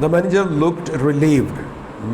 The manager looked relieved.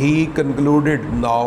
He concluded now,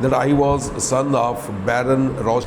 that I was son of Baron Roths.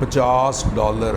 $50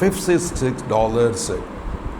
$56,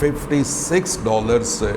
$56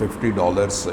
$50.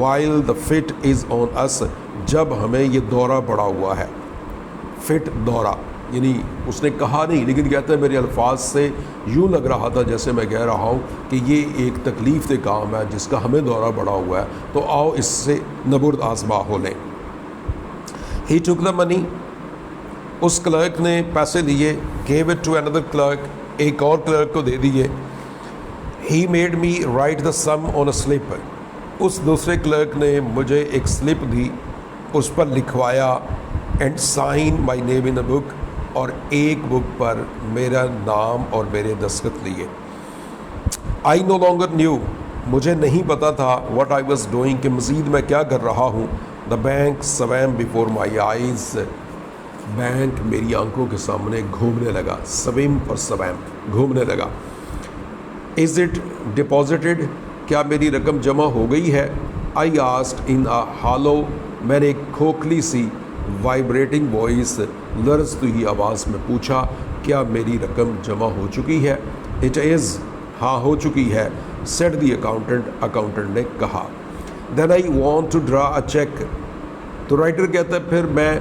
while the fit is on us, جب ہمیں یہ دورہ پڑا ہوا ہے. فٹ دورہ یعنی اس نے کہا نہیں لیکن کہتا ہے میرے الفاظ سے یوں لگ رہا تھا جیسے میں کہہ رہا ہوں کہ یہ ایک تکلیف دہ کام ہے جس کا ہمیں دورہ پڑا ہوا ہے, تو آؤ اس سے نبرد آزما ہو لیں. He took the money, اس کلرک نے پیسے لیے, gave it to another clerk, ایک اور کلرک کو دے دیے. He made me write the sum on a slip, اس دوسرے کلرک نے مجھے ایک سلپ دی, اس پر لکھوایا, and sign my name in a book, اور ایک بک پر میرا نام اور میرے دستخط لیے. I no longer knew, مجھے نہیں پتا تھا what I was doing, کہ مزید میں کیا کر رہا ہوں. The bank swam before my eyes, bank میری آنکھوں کے سامنے گھومنے لگا. swim اور swam گھومنے لگا. Is it deposited, کیا میری رقم جمع ہو گئی ہے. I asked in a hollow, میں نے ایک کھوکھلی سی وائبریٹنگ وائس لرزتی ہوئی آواز میں پوچھا کیا میری رقم جمع ہو چکی ہے. It is, ہاں ہو چکی ہے, said the accountant, اکاؤنٹنٹ نے کہا. Then I want to draw a check, تو رائٹر کہتا ہے پھر میں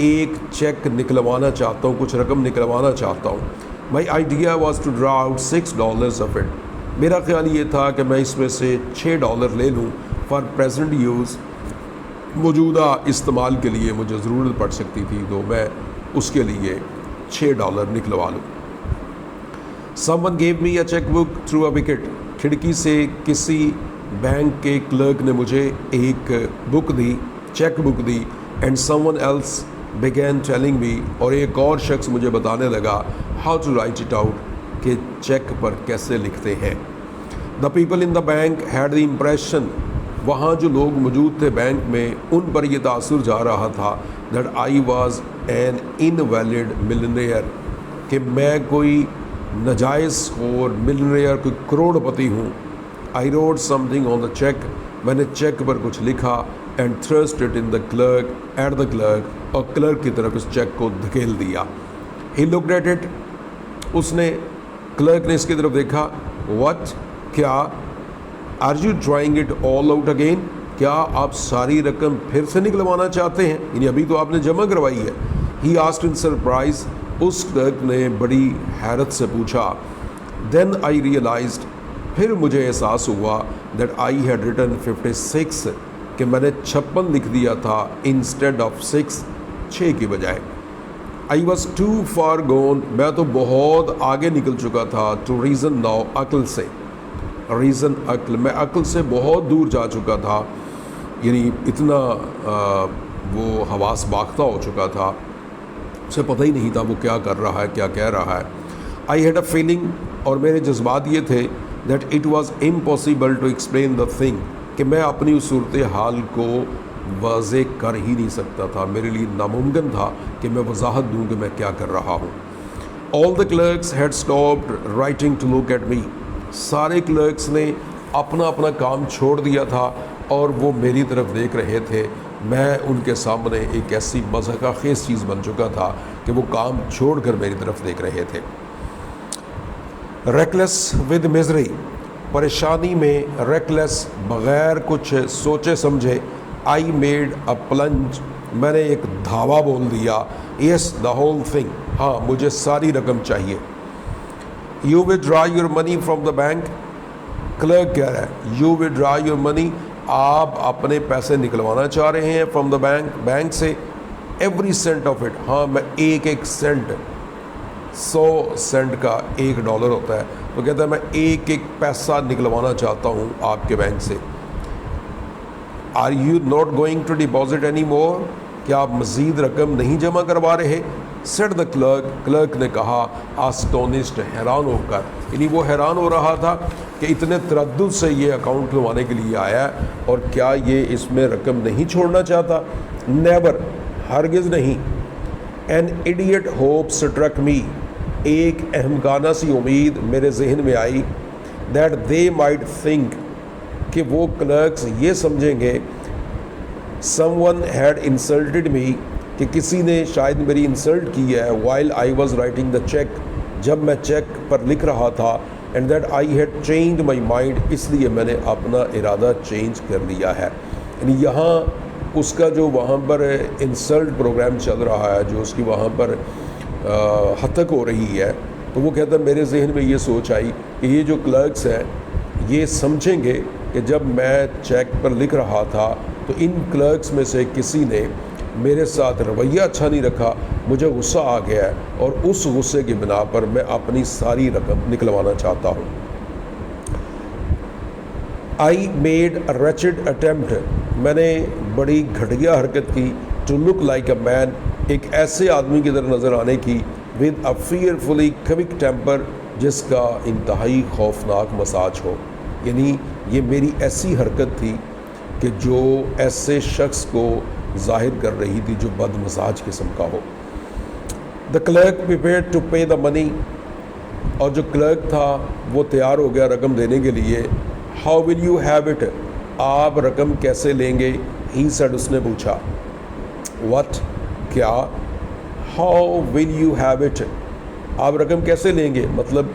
ایک چیک نکلوانا چاہتا ہوں, کچھ رقم نکلوانا چاہتا ہوں. My idea was to draw out $6 of it, میرا خیال یہ تھا کہ میں اس میں سے $6 لے لوں. For present use, موجودہ استعمال کے لیے مجھے ضرورت پڑ سکتی تھی تو میں اس کے لیے $6 نکلوا لوں. Someone gave me a checkbook through a wicket, کھڑکی سے کسی بینک کے کلرک نے مجھے ایک بک دی, چیک بک دی. And someone else began telling me, اور ایک اور شخص مجھے بتانے لگا how to write it out, کہ چیک پر کیسے لکھتے ہیں. The people in the bank had the impression, وہاں جو لوگ موجود تھے بینک میں ان پر یہ تاثر جا رہا تھا that I was an invalid millionaire, کہ میں کوئی ناجائز خور millionaire, کوئی کروڑ پتی ہوں. I wrote something on the check, میں نے چیک پر کچھ لکھا. And thrust it in the clerk, at the clerk, اور کلرک کی طرف اس چیک کو دھکیل دیا. He looked at it, اس نے کلرک نے اس کی طرف دیکھا. What, کیا, are you trying it all out again, کیا آپ ساری رقم پھر سے نکلوانا چاہتے ہیں, یعنی ابھی تو آپ نے جمع کروائی ہے. He asked in surprise, اس کلرک نے بڑی حیرت سے پوچھا. Then I realized, پھر مجھے احساس ہوا that I had written 56, کہ میں نے 56 لکھ دیا تھا انسٹیڈ آف 6 کی بجائے. I was too far gone, میں تو بہت آگے نکل چکا تھا. to reason now, عقل سے, reason عقل, میں عقل سے بہت دور جا چکا تھا, یعنی اتنا وہ حواس باختہ ہو چکا تھا, اسے پتہ ہی نہیں تھا وہ کیا کر رہا ہے, کیا کہہ رہا ہے. I had a feeling, اور میرے جذبات یہ تھے that it was impossible to explain the thing, کہ میں اپنی اس صورتحال کو واضح کر ہی نہیں سکتا تھا, میرے لیے ناممکن تھا کہ میں وضاحت دوں کہ میں کیا کر رہا ہوں. All the clerks had stopped writing to look at me, سارے کلرکس نے اپنا اپنا کام چھوڑ دیا تھا اور وہ میری طرف دیکھ رہے تھے. میں ان کے سامنے ایک ایسی مضحکہ خیز چیز بن چکا تھا کہ وہ کام چھوڑ کر میری طرف دیکھ رہے تھے. Reckless with misery, پریشانی میں, ریکلیس بغیر کچھ سوچے سمجھے. I made a plunge, میں نے ایک دھاوا بول دیا. Yes, the whole thing, ہاں مجھے ساری رقم چاہیے. You withdraw your money from the bank, clerk کہہ رہا ہے you withdraw your money, آپ اپنے پیسے نکلوانا چاہ رہے ہیں from the bank, بینک سے. Every cent of it, ہاں میں ایک سینٹ, 100 سینٹ کا $1 ہوتا ہے, تو کہتا ہے میں ایک پیسہ نکلوانا چاہتا ہوں آپ کے بینک سے. Are you not going to deposit any more, کیا آپ مزید رقم نہیں جمع کروا رہے. said the clerk, کلرک نے کہا astonished, حیران ہو کر, یعنی وہ حیران ہو رہا تھا کہ اتنے تردد سے یہ اکاؤنٹ کھلوانے کے لیے آیا ہے اور کیا یہ اس میں رقم نہیں چھوڑنا چاہتا. never, ہرگز نہیں. an idiot hope struck me, ایک احمقانہ سی امید میرے ذہن میں آئی. that they might think, کہ وہ کلرکس یہ سمجھیں گے someone had insulted me, کہ کسی نے شاید میری انسلٹ کی ہے while I was writing the check, جب میں چیک پر لکھ رہا تھا. and that I had changed my mind, اس لیے میں نے اپنا ارادہ چینج کر لیا ہے. یعنی یہاں اس کا جو وہاں پر انسلٹ پروگرام چل رہا ہے، جو اس کی وہاں پر ہتک ہو رہی ہے، تو وہ کہتا ہے میرے ذہن میں یہ سوچ آئی کہ یہ جو کلرکس ہیں یہ سمجھیں گے کہ جب میں چیک پر لکھ رہا تھا تو ان کلرکس میں سے کسی نے میرے ساتھ رویہ اچھا نہیں رکھا، مجھے غصہ آ گیا ہے اور اس غصے کی بنا پر میں اپنی ساری رقم نکلوانا چاہتا ہوں۔ I made a reached attempt, میں نے بڑی گھٹیا حرکت کی، ٹو لک لائک اے مین، ایک ایسے آدمی کی طرح نظر آنے کی، ود اے فیئرفلی کوئک ٹیمپر، جس کا انتہائی خوفناک مزاج ہو۔ یعنی یہ میری ایسی حرکت تھی کہ جو ایسے شخص کو ظاہر کر رہی تھی جو بد مزاج قسم کا ہو۔ دا کلرک پریپیئرڈ ٹو پے دا منی، اور جو کلرک تھا وہ تیار ہو گیا رقم دینے کے لیے۔ How will you have it, آپ رقم کیسے لیں گے؟ ہی سیڈ، اس نے پوچھا۔ وٹ، کیا؟ How will you have it, آپ رقم کیسے لیں گے؟ مطلب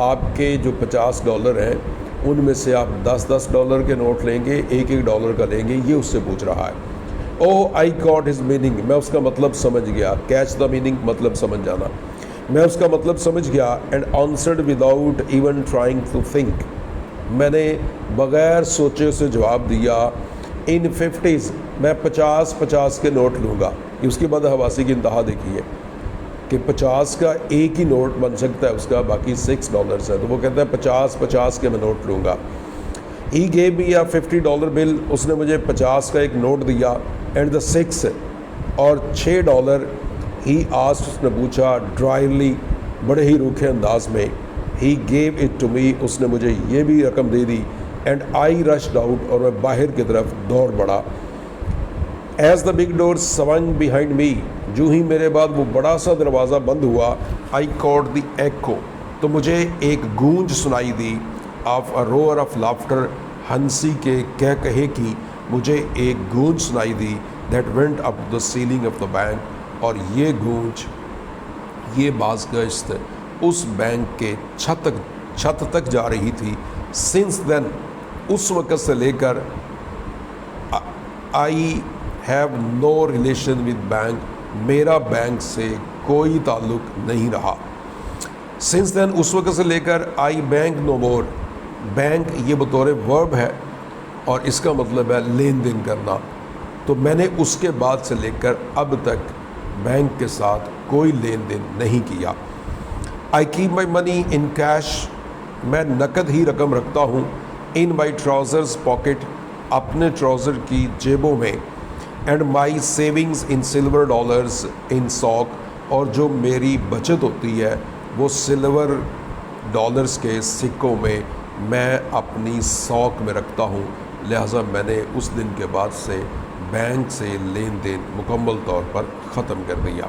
آپ کے جو $50 ہیں ان میں سے آپ $10 کے نوٹ لیں گے، $1 کا لیں گے، یہ اس سے پوچھ رہا ہے۔ او آئی گاٹ ہز میننگ، میں اس کا مطلب سمجھ گیا۔ کیچ دا میننگ، مطلب سمجھ جانا۔ میں اس کا مطلب سمجھ گیا۔ And answered without even trying to think, میں نے بغیر سوچے اسے جواب دیا۔ ان 50s، میں 50 کے نوٹ لوں گا۔ یہ اس کی بدحواسی کی انتہا دیکھیے کہ 50 کا ایک ہی نوٹ بن سکتا ہے اس کا، باقی $6 ہے، تو وہ کہتا ہے 50 کے میں نوٹ لوں گا۔ ہی گیو می اے $50 بل، اس نے مجھے 50 کا ایک نوٹ دیا۔ اینڈ دا 6 اور $6، ہی آسکڈ، اس نے پوچھا، ڈرائیلی، بڑے ہی روکھے انداز میں۔ ہی گیو اٹ ٹو می، اس نے مجھے یہ بھی رقم دے دی۔ اینڈ آئی رشڈ آؤٹ، اور میں باہر کی طرف دوڑ پڑا۔ As the big door swung behind me, جو ہی میرے بعد وہ بڑا سا دروازہ بند ہوا، آئی کاٹ دی ایکو، تو مجھے ایک گونج سنائی دی، of a roar of laughter, ہنسی کے کہے کی مجھے ایک گونج سنائی دی، that went up the ceiling of the bank, اور یہ گونج، یہ باز گشت اس بینک کے چھت تک جا رہی تھی۔ سنس دین، اس وقت سے لے کر، I have no relation with bank, میرا بینک سے کوئی تعلق نہیں رہا۔ سنس دین، اس وقت سے لے کر، I bank know more, bank یہ بطور ورب ہے اور اس کا مطلب ہے لین دین کرنا، تو میں نے اس کے بعد سے لے کر اب تک بینک کے ساتھ کوئی لین دین نہیں کیا۔ I keep my money in cash, میں نقد ہی رقم رکھتا ہوں۔ ان مائی ٹراؤزرز پاکٹ، اپنے ٹراؤزر کی جیبوں میں۔ And my savings in silver dollars in ساک، اور جو میری بچت ہوتی ہے وہ سلور ڈالرز کے سکوں میں اپنی ساک میں رکھتا ہوں۔ لہٰذا میں نے اس دن کے بعد سے بینک سے لین دین مکمل طور پر ختم کر دیا۔